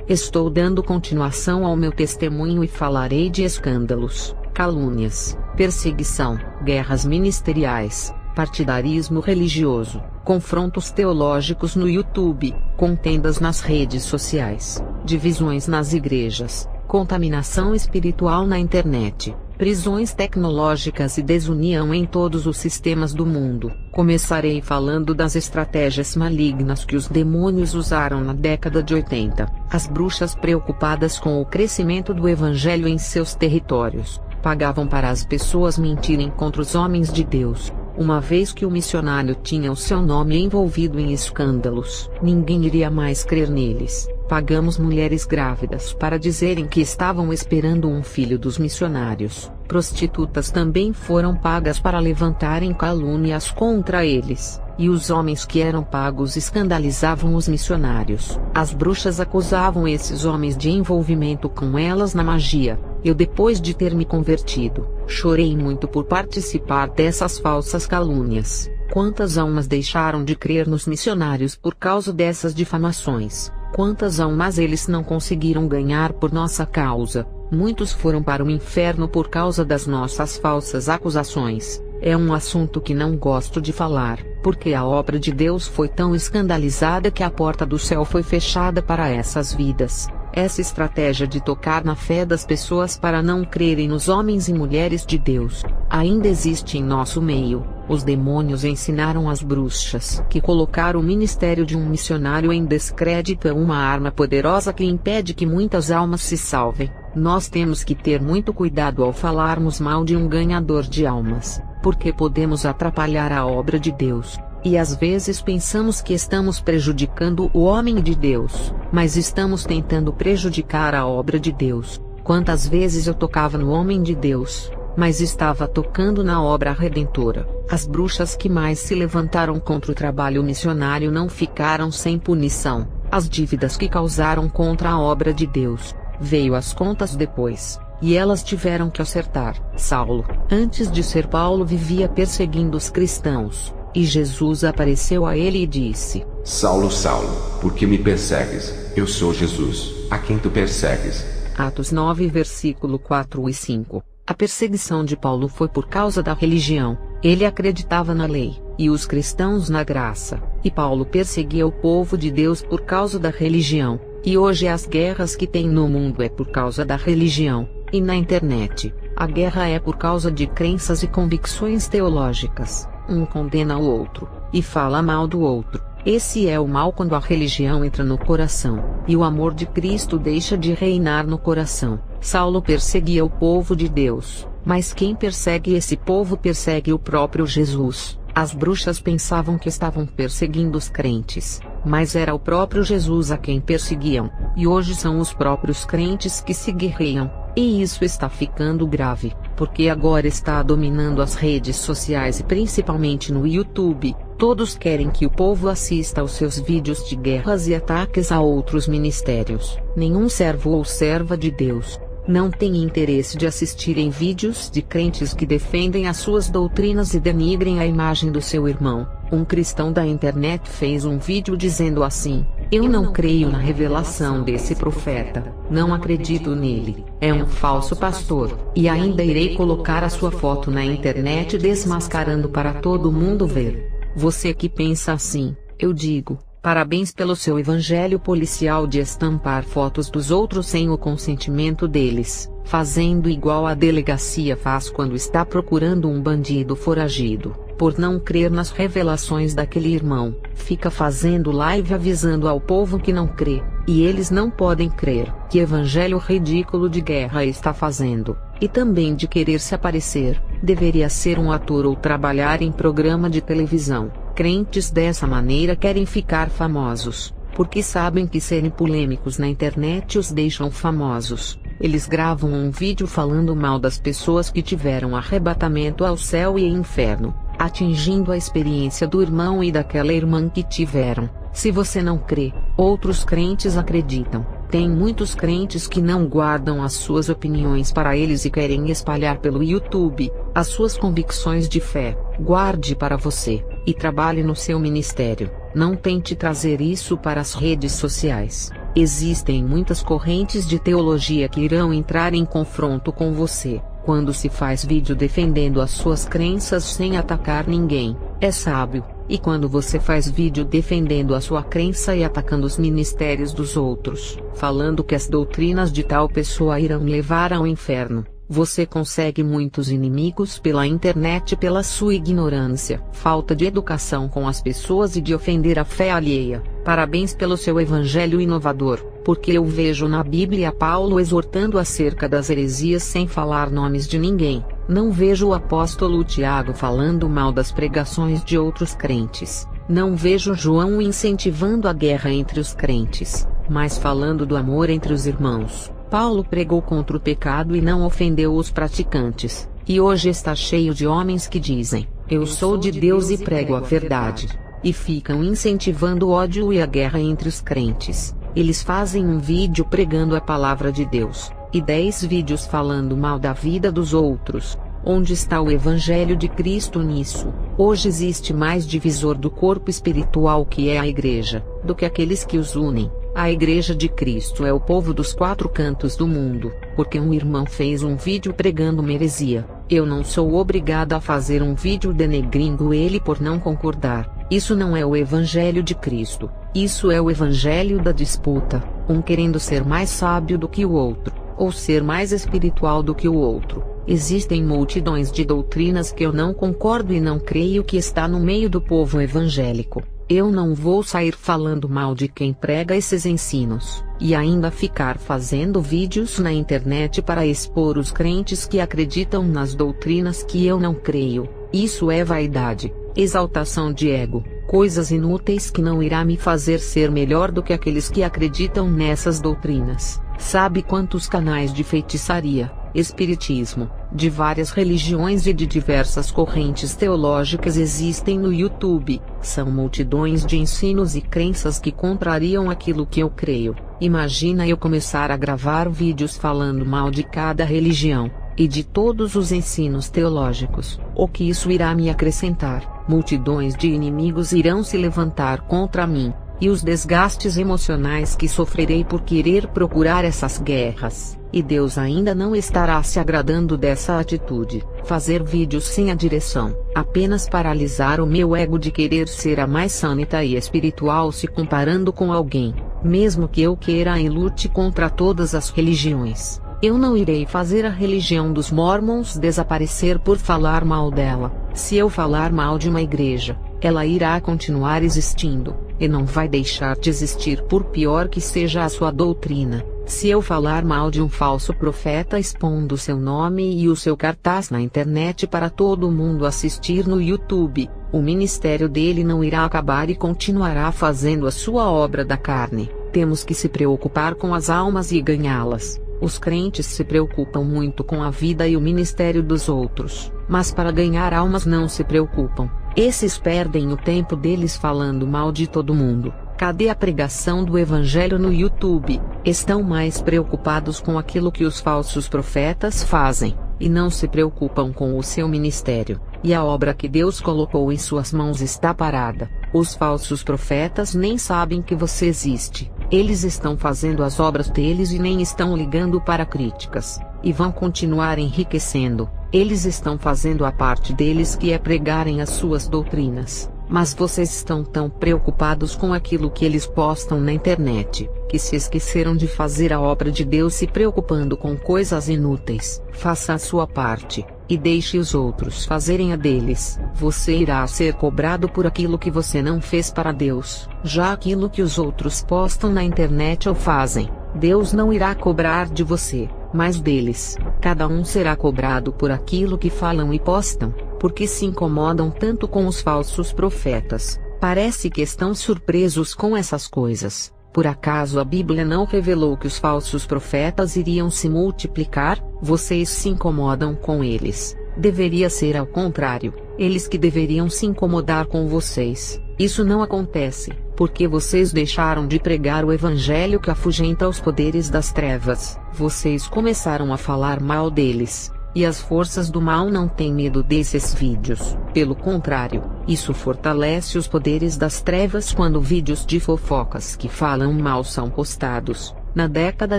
estou dando continuação ao meu testemunho e falarei de escândalos, calúnias, perseguição, guerras ministeriais, partidarismo religioso, confrontos teológicos no YouTube, contendas nas redes sociais, divisões nas igrejas, contaminação espiritual na internet, prisões tecnológicas e desunião em todos os sistemas do mundo. Começarei falando das estratégias malignas que os demônios usaram na década de 80. As bruxas, preocupadas com o crescimento do evangelho em seus territórios, pagavam para as pessoas mentirem contra os homens de Deus. Uma vez que o missionário tinha o seu nome envolvido em escândalos, ninguém iria mais crer neles. Pagamos mulheres grávidas para dizerem que estavam esperando um filho dos missionários. Prostitutas também foram pagas para levantarem calúnias contra eles, e os homens que eram pagos escandalizavam os missionários. As bruxas acusavam esses homens de envolvimento com elas na magia. Eu, depois de ter me convertido, chorei muito por participar dessas falsas calúnias. Quantas almas deixaram de crer nos missionários por causa dessas difamações? Quantas almas eles não conseguiram ganhar por nossa causa? Muitos foram para o inferno por causa das nossas falsas acusações. É um assunto que não gosto de falar, porque a obra de Deus foi tão escandalizada que a porta do céu foi fechada para essas vidas. Essa estratégia de tocar na fé das pessoas para não crerem nos homens e mulheres de Deus, ainda existe em nosso meio. Os demônios ensinaram às bruxas que colocar o ministério de um missionário em descrédito é uma arma poderosa que impede que muitas almas se salvem. Nós temos que ter muito cuidado ao falarmos mal de um ganhador de almas, porque podemos atrapalhar a obra de Deus. E às vezes pensamos que estamos prejudicando o homem de Deus, mas estamos tentando prejudicar a obra de Deus. Quantas vezes eu tocava no homem de Deus, mas estava tocando na obra redentora. As bruxas que mais se levantaram contra o trabalho missionário não ficaram sem punição. As dívidas que causaram contra a obra de Deus, veio as contas depois, e elas tiveram que acertar. Saulo, antes de ser Paulo, vivia perseguindo os cristãos. E Jesus apareceu a ele e disse: Saulo, Saulo, por que me persegues? Eu sou Jesus, a quem tu persegues. Atos 9, versículo 4 e 5. A perseguição de Paulo foi por causa da religião. Ele acreditava na lei, e os cristãos na graça. E Paulo perseguia o povo de Deus por causa da religião. E hoje as guerras que tem no mundo é por causa da religião. E na internet, a guerra é por causa de crenças e convicções teológicas. Um condena o outro, e fala mal do outro. Esse é o mal quando a religião entra no coração, e o amor de Cristo deixa de reinar no coração. Saulo perseguia o povo de Deus, mas quem persegue esse povo persegue o próprio Jesus. As bruxas pensavam que estavam perseguindo os crentes, mas era o próprio Jesus a quem perseguiam, e hoje são os próprios crentes que se guerreiam. E isso está ficando grave, porque agora está dominando as redes sociais e principalmente no YouTube. Todos querem que o povo assista aos seus vídeos de guerras e ataques a outros ministérios. Nenhum servo ou serva de Deus não tem interesse de assistir em vídeos de crentes que defendem as suas doutrinas e denigrem a imagem do seu irmão. Um cristão da internet fez um vídeo dizendo assim: eu não creio na revelação desse profeta, não acredito nele, é um falso pastor, e ainda irei colocar a sua foto na internet desmascarando para todo mundo ver. Você que pensa assim, eu digo, parabéns pelo seu evangelho policial de estampar fotos dos outros sem o consentimento deles, fazendo igual a delegacia faz quando está procurando um bandido foragido. Por não crer nas revelações daquele irmão, fica fazendo live avisando ao povo que não crê, e eles não podem crer. Que evangelho ridículo de guerra está fazendo, e também de querer se aparecer. Deveria ser um ator ou trabalhar em programa de televisão. Crentes dessa maneira querem ficar famosos, porque sabem que serem polêmicos na internet os deixam famosos. Eles gravam um vídeo falando mal das pessoas que tiveram arrebatamento ao céu e inferno, atingindo a experiência do irmão e daquela irmã que tiveram. Se você não crê, outros crentes acreditam. Tem muitos crentes que não guardam as suas opiniões para eles e querem espalhar pelo YouTube as suas convicções de fé. Guarde para você, e trabalhe no seu ministério. Não tente trazer isso para as redes sociais. Existem muitas correntes de teologia que irão entrar em confronto com você, quando se faz vídeo defendendo as suas crenças sem atacar ninguém, é sábio, e quando você faz vídeo defendendo a sua crença e atacando os ministérios dos outros, falando que as doutrinas de tal pessoa irão levar ao inferno, você consegue muitos inimigos pela internet pela sua ignorância, falta de educação com as pessoas e de ofender a fé alheia. Parabéns pelo seu evangelho inovador, porque eu vejo na Bíblia Paulo exortando acerca das heresias sem falar nomes de ninguém. Não vejo o apóstolo Tiago falando mal das pregações de outros crentes. Não vejo João incentivando a guerra entre os crentes, mas falando do amor entre os irmãos. Paulo pregou contra o pecado e não ofendeu os praticantes, e hoje está cheio de homens que dizem, eu sou de Deus e prego a verdade, e ficam incentivando o ódio e a guerra entre os crentes. Eles fazem um vídeo pregando a palavra de Deus, e 10 vídeos falando mal da vida dos outros. Onde está o Evangelho de Cristo nisso? Hoje existe mais divisor do corpo espiritual que é a igreja, do que aqueles que os unem. A igreja de Cristo é o povo dos 4 cantos do mundo, porque um irmão fez um vídeo pregando uma heresia. Eu não sou obrigada a fazer um vídeo denegrindo ele por não concordar. Isso não é o Evangelho de Cristo. Isso é o Evangelho da disputa, um querendo ser mais sábio do que o outro, ou ser mais espiritual do que o outro. Existem multidões de doutrinas que eu não concordo e não creio que está no meio do povo evangélico. Eu não vou sair falando mal de quem prega esses ensinos, e ainda ficar fazendo vídeos na internet para expor os crentes que acreditam nas doutrinas que eu não creio. Isso é vaidade, exaltação de ego, coisas inúteis que não irá me fazer ser melhor do que aqueles que acreditam nessas doutrinas. Sabe quantos canais de feitiçaria, espiritismo, de várias religiões e de diversas correntes teológicas existem no YouTube? São multidões de ensinos e crenças que contrariam aquilo que eu creio. Imagina eu começar a gravar vídeos falando mal de cada religião, e de todos os ensinos teológicos. O que isso irá me acrescentar? Multidões de inimigos irão se levantar contra mim, e os desgastes emocionais que sofrerei por querer procurar essas guerras. E Deus ainda não estará se agradando dessa atitude. Fazer vídeos sem a direção, apenas paralisar o meu ego de querer ser a mais santa e espiritual se comparando com alguém, mesmo que eu queira e lute contra todas as religiões. Eu não irei fazer a religião dos Mormons desaparecer por falar mal dela. Se eu falar mal de uma igreja, ela irá continuar existindo, e não vai deixar de existir por pior que seja a sua doutrina. Se eu falar mal de um falso profeta expondo seu nome e o seu cartaz na internet para todo mundo assistir no YouTube, o ministério dele não irá acabar e continuará fazendo a sua obra da carne. Temos que se preocupar com as almas e ganhá-las. Os crentes se preocupam muito com a vida e o ministério dos outros, mas para ganhar almas não se preocupam. Esses perdem o tempo deles falando mal de todo mundo. Cadê a pregação do Evangelho no YouTube? Estão mais preocupados com aquilo que os falsos profetas fazem, e não se preocupam com o seu ministério, e a obra que Deus colocou em suas mãos está parada. Os falsos profetas nem sabem que você existe. Eles estão fazendo as obras deles e nem estão ligando para críticas, e vão continuar enriquecendo. Eles estão fazendo a parte deles, que é pregarem as suas doutrinas. Mas vocês estão tão preocupados com aquilo que eles postam na internet, que se esqueceram de fazer a obra de Deus se preocupando com coisas inúteis. Faça a sua parte, e deixe os outros fazerem a deles. Você irá ser cobrado por aquilo que você não fez para Deus. Já aquilo que os outros postam na internet ou fazem, Deus não irá cobrar de você, mas deles. Cada um será cobrado por aquilo que falam e postam, porque se incomodam tanto com os falsos profetas. Parece que estão surpresos com essas coisas. Por acaso a Bíblia não revelou que os falsos profetas iriam se multiplicar? Vocês se incomodam com eles. Deveria ser ao contrário, eles que deveriam se incomodar com vocês. Isso não acontece, porque vocês deixaram de pregar o Evangelho que afugenta os poderes das trevas. Vocês começaram a falar mal deles, e as forças do mal não têm medo desses vídeos. Pelo contrário, isso fortalece os poderes das trevas quando vídeos de fofocas que falam mal são postados. Na década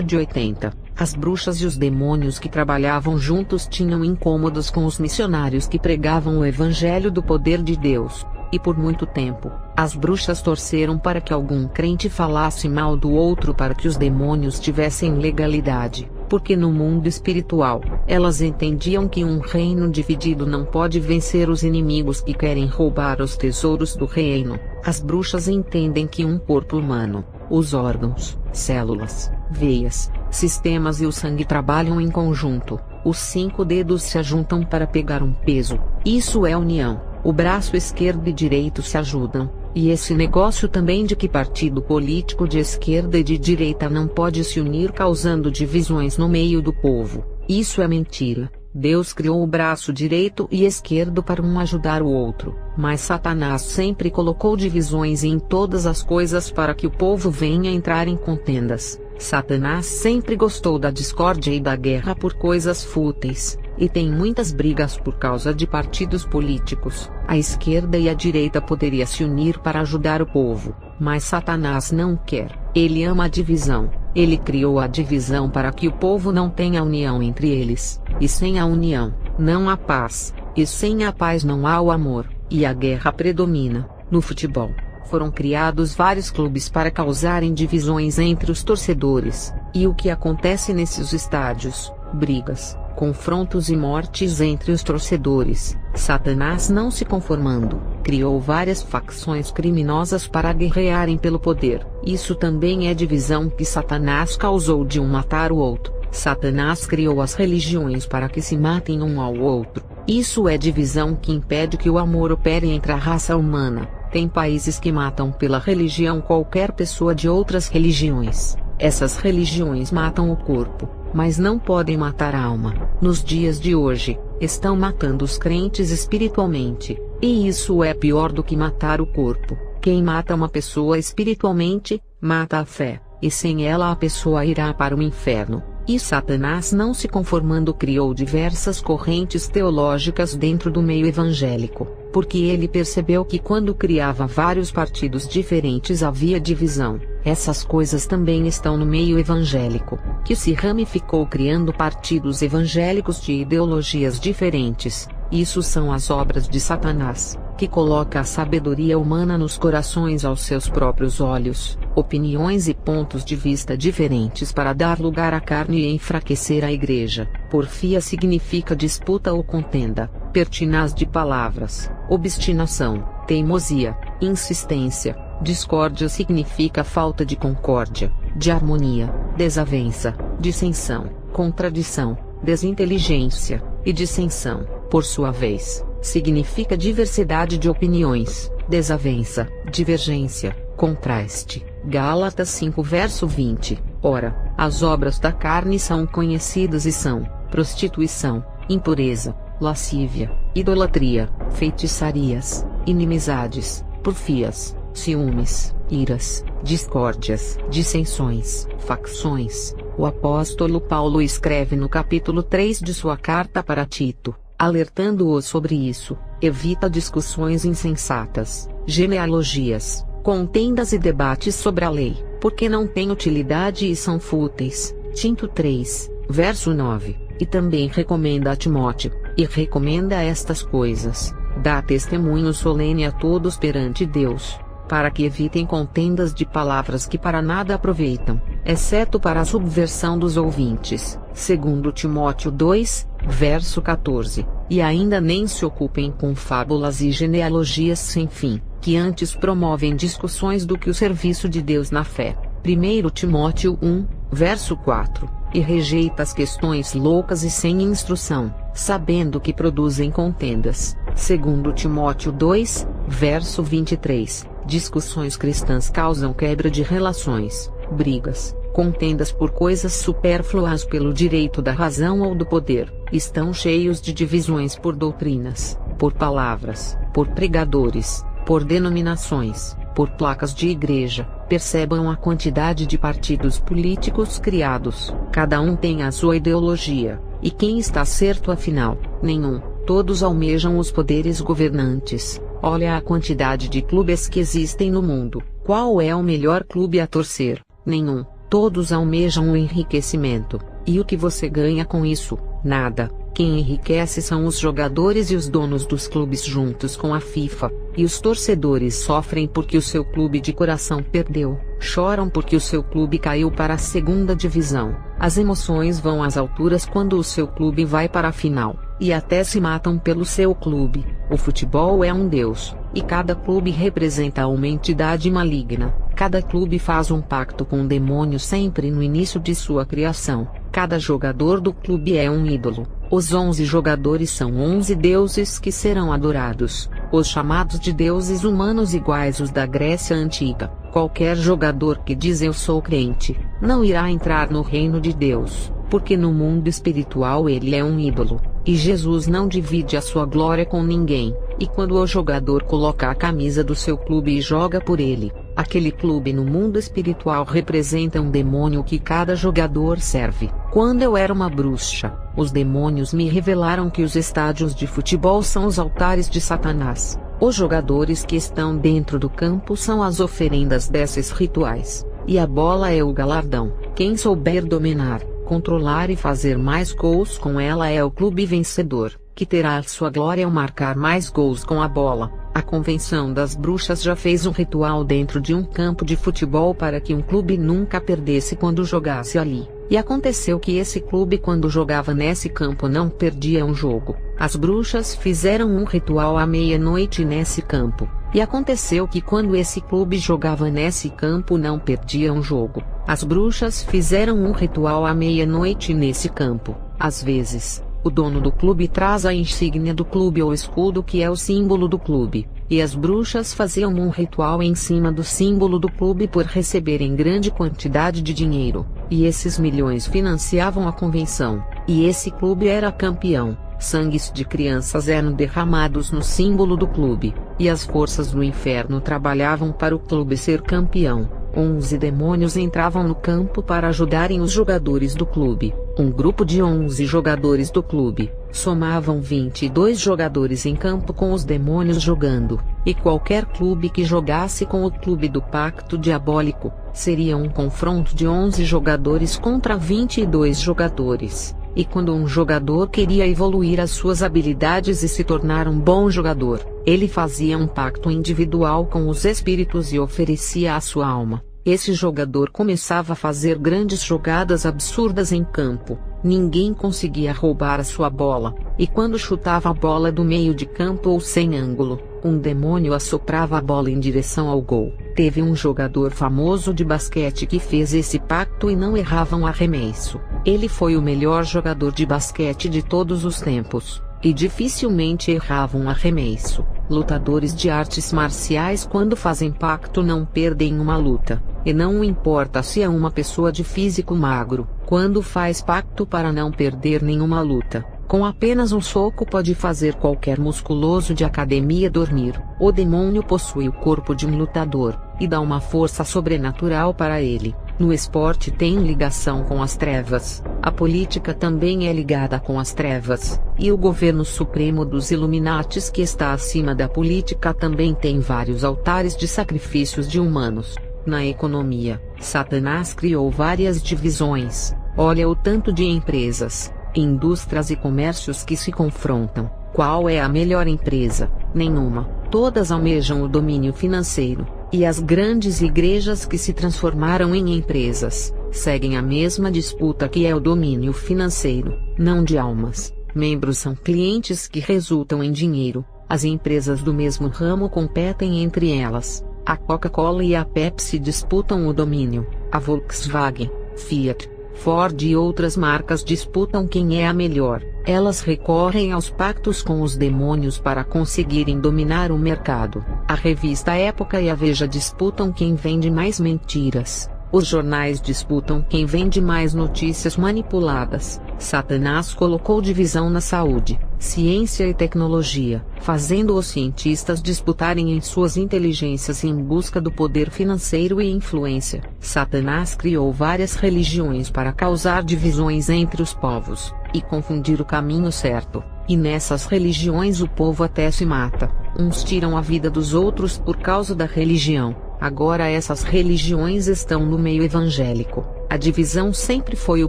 de 80, as bruxas e os demônios que trabalhavam juntos tinham incômodos com os missionários que pregavam o evangelho do poder de Deus. E por muito tempo, as bruxas torceram para que algum crente falasse mal do outro para que os demônios tivessem legalidade, porque no mundo espiritual, elas entendiam que um reino dividido não pode vencer os inimigos que querem roubar os tesouros do reino. As bruxas entendem que um corpo humano, os órgãos, células, veias, sistemas e o sangue trabalham em conjunto. Os 5 dedos se ajuntam para pegar um peso. Isso é união. O braço esquerdo e direito se ajudam, e esse negócio também de que partido político de esquerda e de direita não pode se unir causando divisões no meio do povo. Isso é mentira. Deus criou o braço direito e esquerdo para um ajudar o outro, mas Satanás sempre colocou divisões em todas as coisas para que o povo venha entrar em contendas. Satanás sempre gostou da discórdia e da guerra por coisas fúteis, e tem muitas brigas por causa de partidos políticos. A esquerda e a direita poderiam se unir para ajudar o povo, mas Satanás não quer. Ele ama a divisão. Ele criou a divisão para que o povo não tenha união entre eles, e sem a união, não há paz, e sem a paz não há o amor, e a guerra predomina. No futebol, foram criados vários clubes para causarem divisões entre os torcedores, e o que acontece nesses estádios? Brigas, confrontos e mortes entre os torcedores. Satanás, não se conformando, criou várias facções criminosas para guerrearem pelo poder. Isso também é divisão que Satanás causou de um matar o outro. Satanás criou as religiões para que se matem um ao outro. Isso é divisão que impede que o amor opere entre a raça humana. Tem países que matam pela religião qualquer pessoa de outras religiões. Essas religiões matam o corpo, mas não podem matar a alma. Nos dias de hoje, estão matando os crentes espiritualmente, e isso é pior do que matar o corpo. Quem mata uma pessoa espiritualmente, mata a fé, e sem ela a pessoa irá para o inferno. E Satanás, não se conformando, criou diversas correntes teológicas dentro do meio evangélico, porque ele percebeu que quando criava vários partidos diferentes havia divisão. Essas coisas também estão no meio evangélico, que se ramificou criando partidos evangélicos de ideologias diferentes. Isso são as obras de Satanás, que coloca a sabedoria humana nos corações aos seus próprios olhos, opiniões e pontos de vista diferentes para dar lugar à carne e enfraquecer a igreja. Porfia significa disputa ou contenda, pertinaz de palavras, obstinação, teimosia, insistência. Discórdia significa falta de concórdia, de harmonia, desavença, dissensão, contradição, desinteligência, e dissensão, por sua vez, significa diversidade de opiniões, desavença, divergência, contraste. Gálatas 5 verso 20. Ora, as obras da carne são conhecidas e são: prostituição, impureza, lascívia, idolatria, feitiçarias, inimizades, porfias, ciúmes, iras, discórdias, dissensões, facções. O apóstolo Paulo escreve no capítulo 3 de sua carta para Tito, alertando-o sobre isso: evita discussões insensatas, genealogias, contendas e debates sobre a lei, porque não têm utilidade e são fúteis. Tito 3, verso 9. E também recomenda a Timóteo, e recomenda estas coisas: dá testemunho solene a todos perante Deus, para que evitem contendas de palavras que para nada aproveitam, exceto para a subversão dos ouvintes. Segundo Timóteo 2, verso 14. E ainda nem se ocupem com fábulas e genealogias sem fim, que antes promovem discussões do que o serviço de Deus na fé. 1 Timóteo 1, verso 4. E rejeita as questões loucas e sem instrução, sabendo que produzem contendas. Segundo Timóteo 2, verso 23. Discussões cristãs causam quebra de relações, brigas, contendas por coisas supérfluas pelo direito da razão ou do poder. Estão cheios de divisões por doutrinas, por palavras, por pregadores, por denominações, por placas de igreja. Percebam a quantidade de partidos políticos criados. Cada um tem a sua ideologia, E quem está certo afinal? Nenhum. Todos almejam os poderes governantes. Olha a quantidade de clubes que existem no mundo. Qual é o melhor clube a torcer? Nenhum. Todos almejam o enriquecimento. E o que você ganha com isso? Nada. Quem enriquece são os jogadores e os donos dos clubes juntos com a FIFA. E os torcedores sofrem porque o seu clube de coração perdeu. Choram porque o seu clube caiu para a segunda divisão. As emoções vão às alturas quando o seu clube vai para a final. E até se matam pelo seu clube. O futebol é um deus. E cada clube representa uma entidade maligna. Cada clube faz um pacto com o demônio sempre no início de sua criação. Cada jogador do clube é um ídolo. Os 11 jogadores são 11 deuses que serão adorados. Os chamados de deuses humanos iguais os da Grécia Antiga. Qualquer jogador que diz eu sou crente, não irá entrar no reino de Deus, porque no mundo espiritual ele é um ídolo. E Jesus não divide a sua glória com ninguém. E quando o jogador coloca a camisa do seu clube e joga por ele, aquele clube no mundo espiritual representa um demônio que cada jogador serve. Quando eu era uma bruxa, os demônios me revelaram que os estádios de futebol são os altares de Satanás. Os jogadores que estão dentro do campo são as oferendas desses rituais. E a bola é o galardão. Quem souber dominar, controlar e fazer mais gols com ela é o clube vencedor, que terá a sua glória ao marcar mais gols com a bola. A Convenção das Bruxas já fez um ritual dentro de um campo de futebol para que um clube nunca perdesse quando jogasse ali. E aconteceu que esse clube, quando jogava nesse campo, não perdia um jogo. As bruxas fizeram um ritual à meia-noite nesse campo. E aconteceu que quando esse clube jogava nesse campo não perdia um jogo. As bruxas fizeram um ritual à meia-noite nesse campo. Às vezes, o dono do clube traz a insígnia do clube ou escudo que é o símbolo do clube. E as bruxas faziam um ritual em cima do símbolo do clube por receberem grande quantidade de dinheiro. E esses milhões financiavam a convenção. E esse clube era campeão. Sangues de crianças eram derramados no símbolo do clube. E as forças do inferno trabalhavam para o clube ser campeão. 11 demônios entravam no campo para ajudarem os jogadores do clube. Um grupo de 11 jogadores do clube somavam 22 jogadores em campo com os demônios jogando. E qualquer clube que jogasse com o clube do pacto diabólico seria um confronto de 11 jogadores contra 22 jogadores. E quando um jogador queria evoluir as suas habilidades e se tornar um bom jogador, ele fazia um pacto individual com os espíritos e oferecia a sua alma. Esse jogador começava a fazer grandes jogadas absurdas em campo. Ninguém conseguia roubar a sua bola, e quando chutava a bola do meio de campo ou sem ângulo, um demônio assoprava a bola em direção ao gol. Teve um jogador famoso de basquete que fez esse pacto e não errava um arremesso. Ele foi o melhor jogador de basquete de todos os tempos, e dificilmente errava um arremesso. Lutadores de artes marciais, quando fazem pacto, não perdem uma luta, e não importa se é uma pessoa de físico magro, quando faz pacto para não perder nenhuma luta, com apenas um soco pode fazer qualquer musculoso de academia dormir. O demônio possui o corpo de um lutador, e dá uma força sobrenatural para ele. No esporte tem ligação com as trevas, a política também é ligada com as trevas, e o governo supremo dos Illuminatis, que está acima da política, também tem vários altares de sacrifícios de humanos. Na economia, Satanás criou várias divisões. Olha o tanto de empresas, indústrias e comércios que se confrontam. Qual é a melhor empresa? Nenhuma. Todas almejam o domínio financeiro. E as grandes igrejas que se transformaram em empresas, seguem a mesma disputa que é o domínio financeiro, não de almas. Membros são clientes que resultam em dinheiro. As empresas do mesmo ramo competem entre elas. A Coca-Cola e a Pepsi disputam o domínio. A Volkswagen, Fiat, Ford e outras marcas disputam quem é a melhor. Elas recorrem aos pactos com os demônios para conseguirem dominar o mercado. A revista Época e a Veja disputam quem vende mais mentiras. Os jornais disputam quem vende mais notícias manipuladas. Satanás colocou divisão na saúde, ciência e tecnologia, fazendo os cientistas disputarem em suas inteligências em busca do poder financeiro e influência. Satanás criou várias religiões para causar divisões entre os povos. e confundir o caminho certo, e nessas religiões o povo até se mata, uns tiram a vida dos outros por causa da religião. Agora essas religiões estão no meio evangélico. A divisão sempre foi o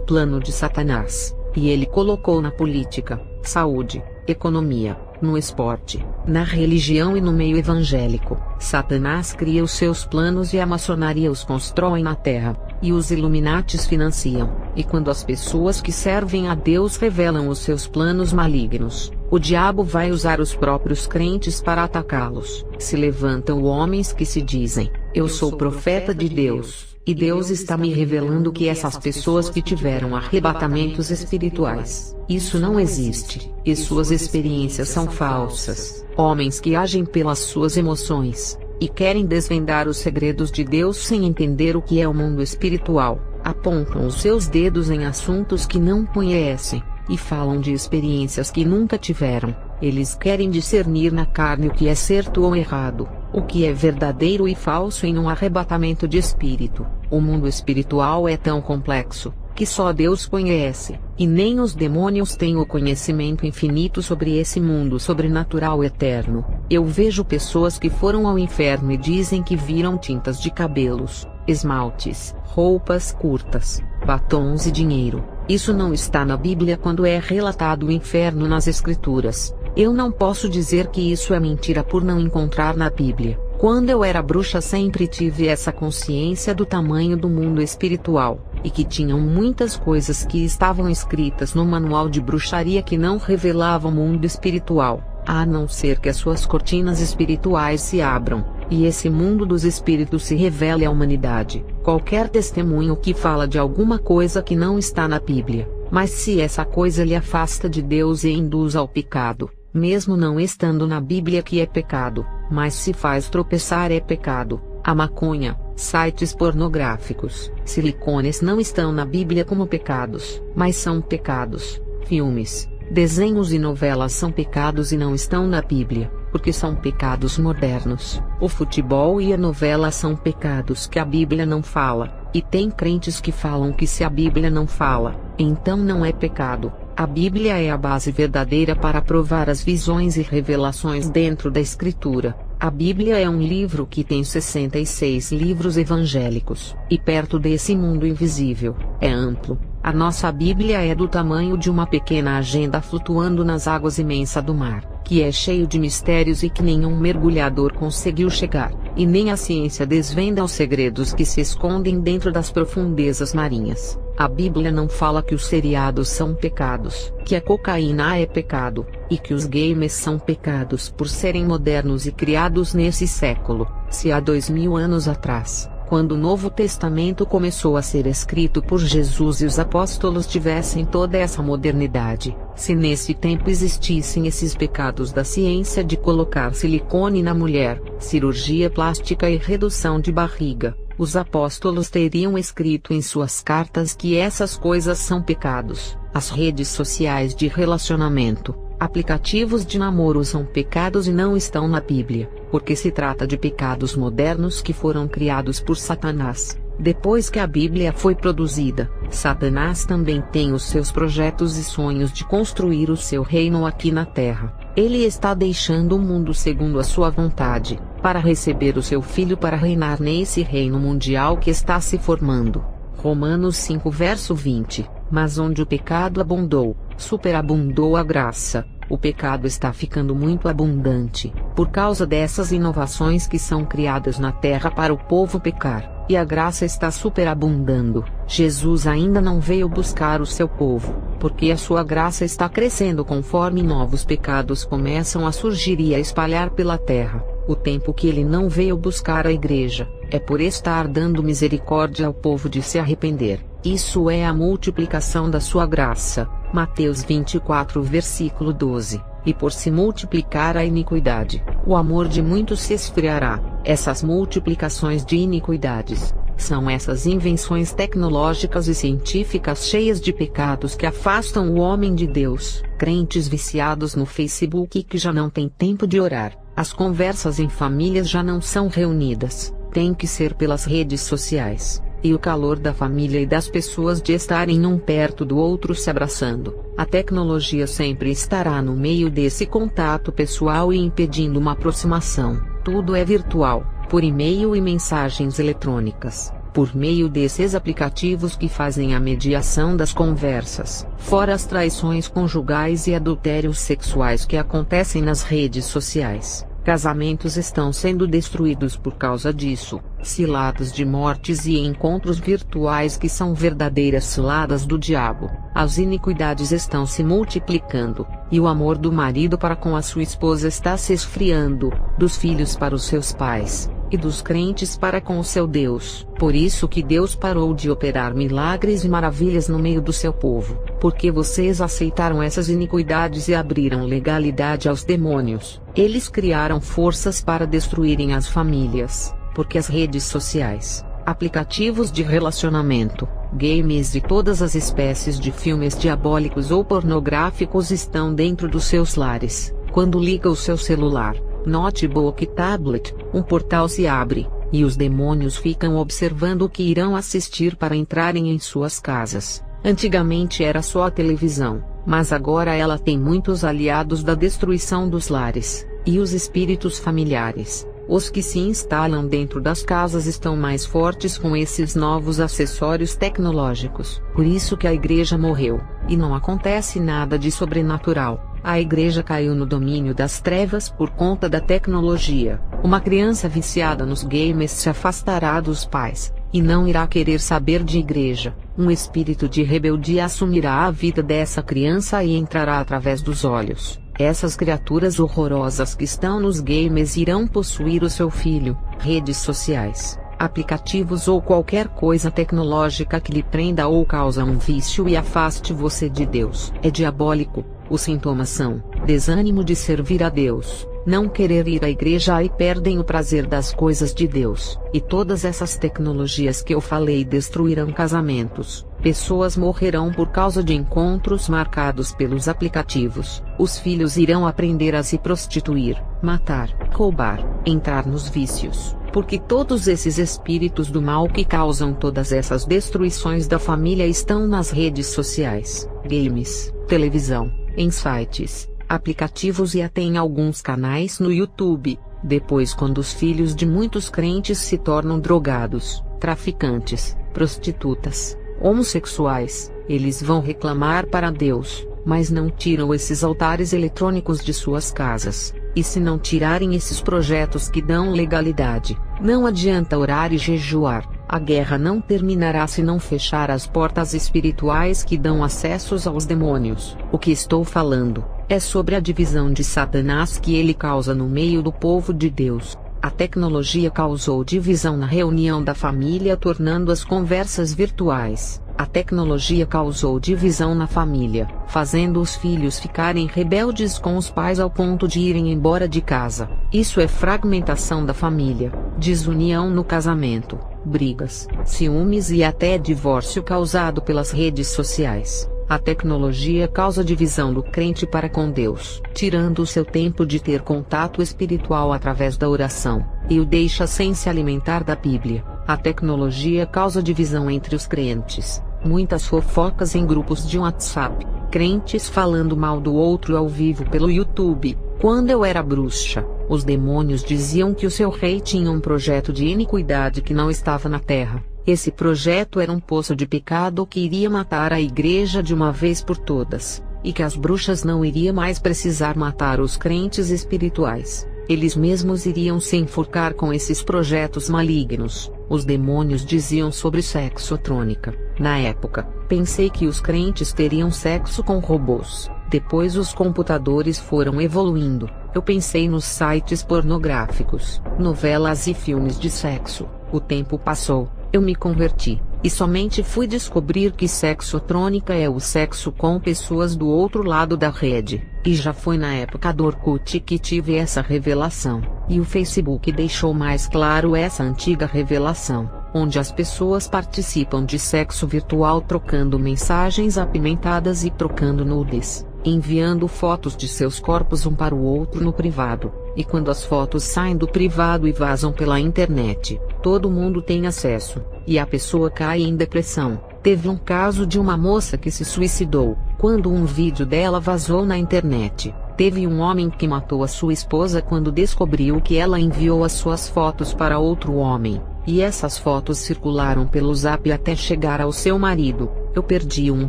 plano de Satanás, e ele colocou na política, saúde, economia, no esporte, na religião e no meio evangélico. Satanás cria os seus planos e a maçonaria os constrói na terra, e os Illuminatis financiam. E quando as pessoas que servem a Deus revelam os seus planos malignos, o diabo vai usar os próprios crentes para atacá-los. Se levantam homens que se dizem: eu sou profeta de Deus, e Deus está me revelando que essas pessoas que tiveram arrebatamentos espirituais, isso não existe, e suas experiências são falsas. Homens que agem pelas suas emoções, e querem desvendar os segredos de Deus sem entender o que é o mundo espiritual, apontam os seus dedos em assuntos que não conhecem, e falam de experiências que nunca tiveram. Eles querem discernir na carne o que é certo ou errado, o que é verdadeiro e falso em um arrebatamento de espírito. O mundo espiritual é tão complexo, que só Deus conhece, e nem os demônios têm o conhecimento infinito sobre esse mundo sobrenatural eterno. Eu vejo pessoas que foram ao inferno e dizem que viram tintas de cabelos, esmaltes, roupas curtas, batons e dinheiro. Isso não está na Bíblia quando é relatado o inferno nas Escrituras. Eu não posso dizer que isso é mentira por não encontrar na Bíblia. Quando eu era bruxa sempre tive essa consciência do tamanho do mundo espiritual, e que tinham muitas coisas que estavam escritas no manual de bruxaria que não revelavam o mundo espiritual, a não ser que as suas cortinas espirituais se abram, e esse mundo dos espíritos se revele à humanidade. Qualquer testemunho que fala de alguma coisa que não está na Bíblia, mas se essa coisa lhe afasta de Deus e induz ao pecado, mesmo não estando na Bíblia que é pecado, mas se faz tropeçar é pecado. A maconha, sites pornográficos, silicones não estão na Bíblia como pecados, mas são pecados. Filmes, desenhos e novelas são pecados e não estão na Bíblia, porque são pecados modernos. O futebol e a novela são pecados que a Bíblia não fala, e tem crentes que falam que se a Bíblia não fala, então não é pecado. A Bíblia é a base verdadeira para provar as visões e revelações dentro da Escritura. A Bíblia é um livro que tem 66 livros evangélicos, e perto desse mundo invisível, é amplo. A nossa Bíblia é do tamanho de uma pequena agenda flutuando nas águas imensas do mar, que é cheio de mistérios e que nenhum mergulhador conseguiu chegar, e nem a ciência desvenda os segredos que se escondem dentro das profundezas marinhas. A Bíblia não fala que os seriados são pecados, que a cocaína é pecado, e que os games são pecados por serem modernos e criados nesse século. Se há 2000 anos atrás, quando o Novo Testamento começou a ser escrito por Jesus e os apóstolos tivessem toda essa modernidade, se nesse tempo existissem esses pecados da ciência de colocar silicone na mulher, cirurgia plástica e redução de barriga, os apóstolos teriam escrito em suas cartas que essas coisas são pecados. As redes sociais de relacionamento, aplicativos de namoro são pecados e não estão na Bíblia, porque se trata de pecados modernos que foram criados por Satanás. Depois que a Bíblia foi produzida, Satanás também tem os seus projetos e sonhos de construir o seu reino aqui na Terra. Ele está deixando o mundo segundo a sua vontade, para receber o seu filho para reinar nesse reino mundial que está se formando. Romanos 5 verso 20. Mas onde o pecado abundou, superabundou a graça. O pecado está ficando muito abundante, por causa dessas inovações que são criadas na terra para o povo pecar, e a graça está superabundando. Jesus ainda não veio buscar o seu povo, porque a sua graça está crescendo conforme novos pecados começam a surgir e a espalhar pela terra. O tempo que ele não veio buscar a igreja, é por estar dando misericórdia ao povo de se arrepender. Isso é a multiplicação da sua graça. Mateus 24 versículo 12. E por se multiplicar a iniquidade, o amor de muitos se esfriará. Essas multiplicações de iniquidades, são essas invenções tecnológicas e científicas cheias de pecados que afastam o homem de Deus. Crentes viciados no Facebook que já não têm tempo de orar. As conversas em famílias já não são reunidas, tem que ser pelas redes sociais. e o calor da família e das pessoas de estarem um perto do outro se abraçando. A tecnologia sempre estará no meio desse contato pessoal e impedindo uma aproximação. Tudo é virtual, por e-mail e mensagens eletrônicas, por meio desses aplicativos que fazem a mediação das conversas, fora as traições conjugais e adultérios sexuais que acontecem nas redes sociais. Casamentos estão sendo destruídos por causa disso, ciladas de mortes e encontros virtuais que são verdadeiras ciladas do diabo. As iniquidades estão se multiplicando, e o amor do marido para com a sua esposa está se esfriando, dos filhos para os seus pais, e dos crentes para com o seu Deus. Por isso que Deus parou de operar milagres e maravilhas no meio do seu povo, porque vocês aceitaram essas iniquidades e abriram legalidade aos demônios. Eles criaram forças para destruírem as famílias, porque as redes sociais, aplicativos de relacionamento, games e todas as espécies de filmes diabólicos ou pornográficos estão dentro dos seus lares. Quando liga o seu celular, notebook e tablet, um portal se abre, e os demônios ficam observando o que irão assistir para entrarem em suas casas. Antigamente era só a televisão, mas agora ela tem muitos aliados da destruição dos lares, e os espíritos familiares. Os que se instalam dentro das casas estão mais fortes com esses novos acessórios tecnológicos. Por isso que a igreja morreu, e não acontece nada de sobrenatural. A igreja caiu no domínio das trevas por conta da tecnologia. Uma criança viciada nos games se afastará dos pais, e não irá querer saber de igreja. Um espírito de rebeldia assumirá a vida dessa criança e entrará através dos olhos. Essas criaturas horrorosas que estão nos games irão possuir o seu filho. Redes sociais, aplicativos ou qualquer coisa tecnológica que lhe prenda ou causa um vício e afaste você de Deus. É diabólico. Os sintomas são desânimo de servir a Deus, não querer ir à igreja e perdem o prazer das coisas de Deus. E todas essas tecnologias que eu falei destruirão casamentos. Pessoas morrerão por causa de encontros marcados pelos aplicativos. Os filhos irão aprender a se prostituir, matar, roubar, entrar nos vícios, porque todos esses espíritos do mal que causam todas essas destruições da família estão nas redes sociais, games, televisão, em sites, aplicativos e até em alguns canais no YouTube. Depois, quando os filhos de muitos crentes se tornam drogados, traficantes, prostitutas, homossexuais, eles vão reclamar para Deus, mas não tiram esses altares eletrônicos de suas casas. E se não tirarem esses projetos que dão legalidade, não adianta orar e jejuar. A guerra não terminará se não fechar as portas espirituais que dão acessos aos demônios. O que estou falando é sobre a divisão de Satanás que ele causa no meio do povo de Deus. A tecnologia causou divisão na reunião da família, tornando as conversas virtuais. A tecnologia causou divisão na família, fazendo os filhos ficarem rebeldes com os pais ao ponto de irem embora de casa. Isso é fragmentação da família, desunião no casamento, brigas, ciúmes e até divórcio causado pelas redes sociais. A tecnologia causa divisão do crente para com Deus, tirando o seu tempo de ter contato espiritual através da oração, e o deixa sem se alimentar da Bíblia. A tecnologia causa divisão entre os crentes, muitas fofocas em grupos de WhatsApp, crentes falando mal do outro ao vivo pelo YouTube. Quando eu era bruxa, os demônios diziam que o seu rei tinha um projeto de iniquidade que não estava na terra. Esse projeto era um poço de pecado que iria matar a igreja de uma vez por todas, e que as bruxas não iriam mais precisar matar os crentes espirituais. Eles mesmos iriam se enforcar com esses projetos malignos. Os demônios diziam sobre sexotrônica. Na época, pensei que os crentes teriam sexo com robôs. Depois os computadores foram evoluindo. Eu pensei nos sites pornográficos, novelas e filmes de sexo. O tempo passou. Eu me converti, e somente fui descobrir que sexotrônica é o sexo com pessoas do outro lado da rede, e já foi na época do Orkut que tive essa revelação, e o Facebook deixou mais claro essa antiga revelação, onde as pessoas participam de sexo virtual trocando mensagens apimentadas e trocando nudes. enviando fotos de seus corpos um para o outro no privado, e quando as fotos saem do privado e vazam pela internet, todo mundo tem acesso, e a pessoa cai em depressão. Teve um caso de uma moça que se suicidou, quando um vídeo dela vazou na internet. Teve um homem que matou a sua esposa quando descobriu que ela enviou as suas fotos para outro homem, e essas fotos circularam pelo Zap até chegar ao seu marido. Eu perdi um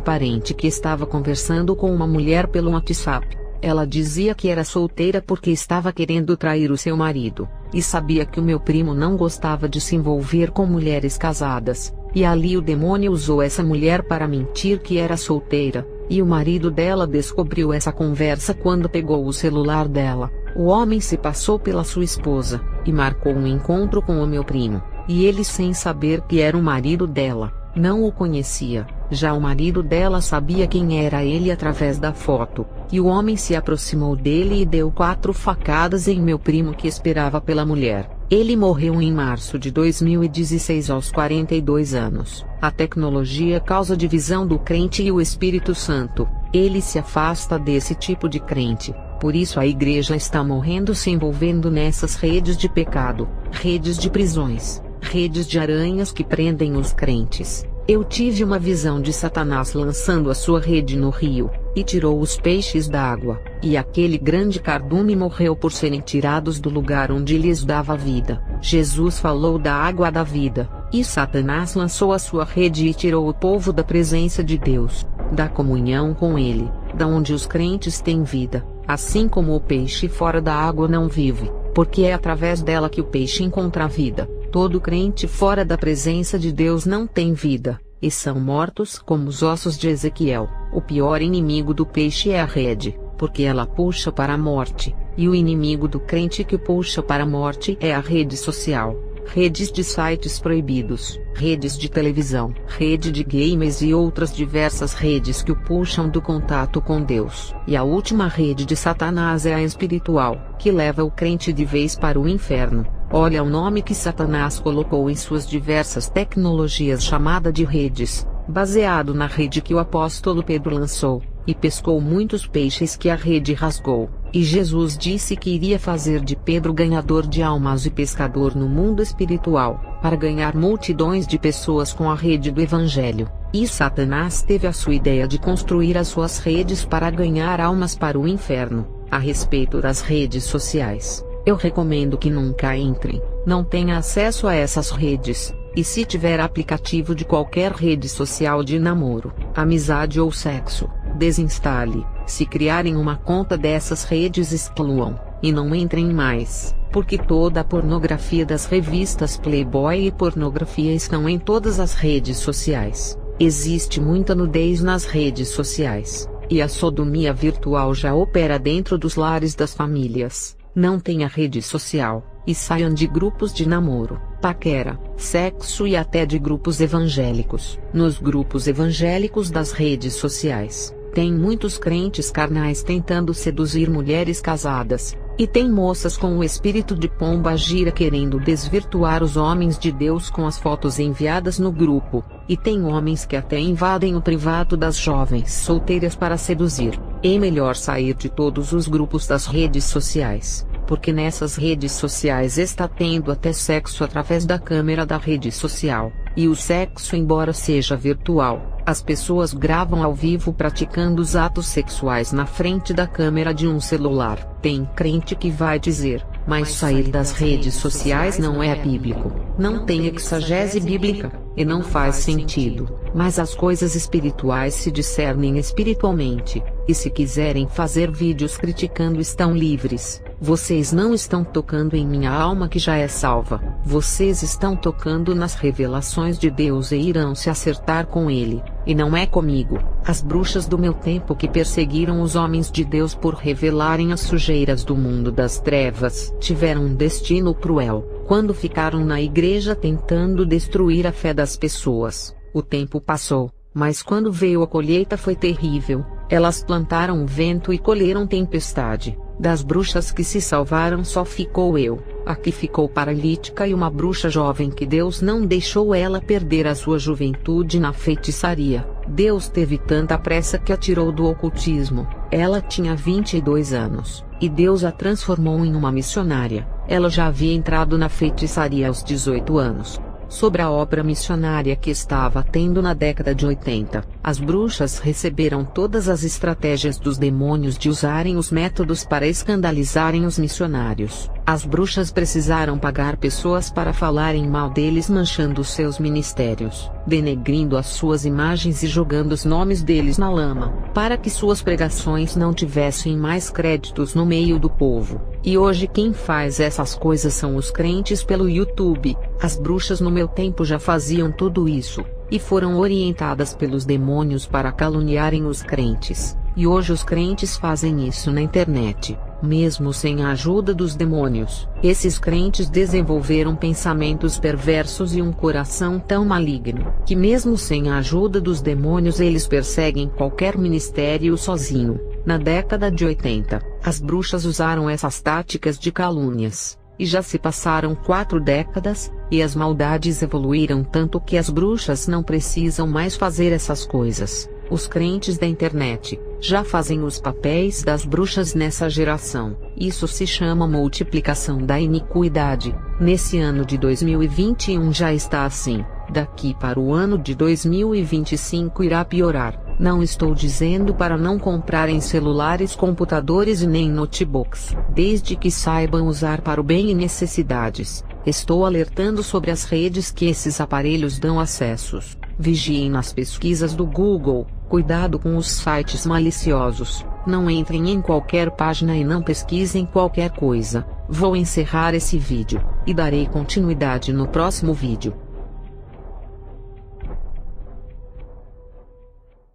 parente que estava conversando com uma mulher pelo WhatsApp. Ela dizia que era solteira porque estava querendo trair o seu marido, e sabia que o meu primo não gostava de se envolver com mulheres casadas, e ali o demônio usou essa mulher para mentir que era solteira, e o marido dela descobriu essa conversa quando pegou o celular dela. O homem se passou pela sua esposa, e marcou um encontro com o meu primo, e ele, sem saber que era o marido dela, não o conhecia. Já o marido dela sabia quem era ele através da foto, e o homem se aproximou dele e deu 4 facadas em meu primo que esperava pela mulher. Ele morreu em março de 2016 aos 42 anos. A tecnologia causa divisão do crente e o Espírito Santo. Ele se afasta desse tipo de crente. Por isso a igreja está morrendo, se envolvendo nessas redes de pecado, redes de prisões, redes de aranhas que prendem os crentes. Eu tive uma visão de Satanás lançando a sua rede no rio, e tirou os peixes da água, e aquele grande cardume morreu por serem tirados do lugar onde lhes dava vida. Jesus falou da água da vida, e Satanás lançou a sua rede e tirou o povo da presença de Deus, da comunhão com Ele, da onde os crentes têm vida, assim como o peixe fora da água não vive, porque é através dela que o peixe encontra a vida. Todo crente fora da presença de Deus não tem vida, e são mortos como os ossos de Ezequiel. O pior inimigo do peixe é a rede, porque ela puxa para a morte, e o inimigo do crente que puxa para a morte é a rede social, redes de sites proibidos, redes de televisão, rede de games e outras diversas redes que o puxam do contato com Deus. E a última rede de Satanás é a espiritual, que leva o crente de vez para o inferno. Olha o nome que Satanás colocou em suas diversas tecnologias, chamada de redes, baseado na rede que o apóstolo Pedro lançou, e pescou muitos peixes que a rede rasgou. E Jesus disse que iria fazer de Pedro ganhador de almas e pescador no mundo espiritual, para ganhar multidões de pessoas com a rede do Evangelho. E Satanás teve a sua ideia de construir as suas redes para ganhar almas para o inferno. A respeito das redes sociais, eu recomendo que nunca entrem, não tenha acesso a essas redes, e se tiver aplicativo de qualquer rede social de namoro, amizade ou sexo, desinstale. Se criarem uma conta dessas redes, excluam, e não entrem mais, porque toda a pornografia das revistas Playboy e pornografia estão em todas as redes sociais. Existe muita nudez nas redes sociais, e a sodomia virtual já opera dentro dos lares das famílias. Não tenha rede social, e saiam de grupos de namoro, paquera, sexo e até de grupos evangélicos. Nos grupos evangélicos das redes sociais, tem muitos crentes carnais tentando seduzir mulheres casadas, e tem moças com o espírito de pomba gira querendo desvirtuar os homens de Deus com as fotos enviadas no grupo, e tem homens que até invadem o privado das jovens solteiras para seduzir. É melhor sair de todos os grupos das redes sociais, porque nessas redes sociais está tendo até sexo através da câmera da rede social, e o sexo, embora seja virtual, as pessoas gravam ao vivo praticando os atos sexuais na frente da câmera de um celular. Tem crente que vai dizer, mas sair das redes sociais não é bíblico, não tem exegese bíblica, e não faz sentido. Mas as coisas espirituais se discernem espiritualmente, e se quiserem fazer vídeos criticando, estão livres. Vocês não estão tocando em minha alma que já é salva, vocês estão tocando nas revelações de Deus e irão se acertar com Ele, e não é comigo. As bruxas do meu tempo que perseguiram os homens de Deus por revelarem as sujeiras do mundo das trevas tiveram um destino cruel, quando ficaram na igreja tentando destruir a fé das pessoas. O tempo passou, mas quando veio a colheita foi terrível. Elas plantaram o vento e colheram tempestade. Das bruxas que se salvaram só ficou eu, a que ficou paralítica, e uma bruxa jovem que Deus não deixou ela perder a sua juventude na feitiçaria. Deus teve tanta pressa que a tirou do ocultismo, Ela tinha 22 anos, e Deus a transformou em uma missionária. Ela já havia entrado na feitiçaria aos 18 anos. Sobre a obra missionária que estava tendo na década de 80, as bruxas receberam todas as estratégias dos demônios de usarem os métodos para escandalizarem os missionários. As bruxas precisaram pagar pessoas para falarem mal deles, manchando seus ministérios, denegrindo as suas imagens e jogando os nomes deles na lama, para que suas pregações não tivessem mais créditos no meio do povo. E hoje quem faz essas coisas são os crentes pelo YouTube. As bruxas no meu tempo já faziam tudo isso, e foram orientadas pelos demônios para caluniarem os crentes. E hoje os crentes fazem isso na internet, mesmo sem a ajuda dos demônios. Esses crentes desenvolveram pensamentos perversos e um coração tão maligno, que mesmo sem a ajuda dos demônios eles perseguem qualquer ministério sozinho. Na década de 80, as bruxas usaram essas táticas de calúnias, e já se passaram 4 décadas, e as maldades evoluíram tanto que as bruxas não precisam mais fazer essas coisas. Os crentes da internet já fazem os papéis das bruxas nessa geração. Isso se chama multiplicação da iniquidade. Nesse ano de 2021 já está assim. Daqui para o ano de 2025 irá piorar. Não estou dizendo para não comprarem celulares, computadores e nem notebooks, desde que saibam usar para o bem e necessidades. Estou alertando sobre as redes que esses aparelhos dão acessos. Vigiem nas pesquisas do Google. Cuidado com os sites maliciosos. Não entrem em qualquer página e não pesquisem qualquer coisa. Vou encerrar esse vídeo, e darei continuidade no próximo vídeo.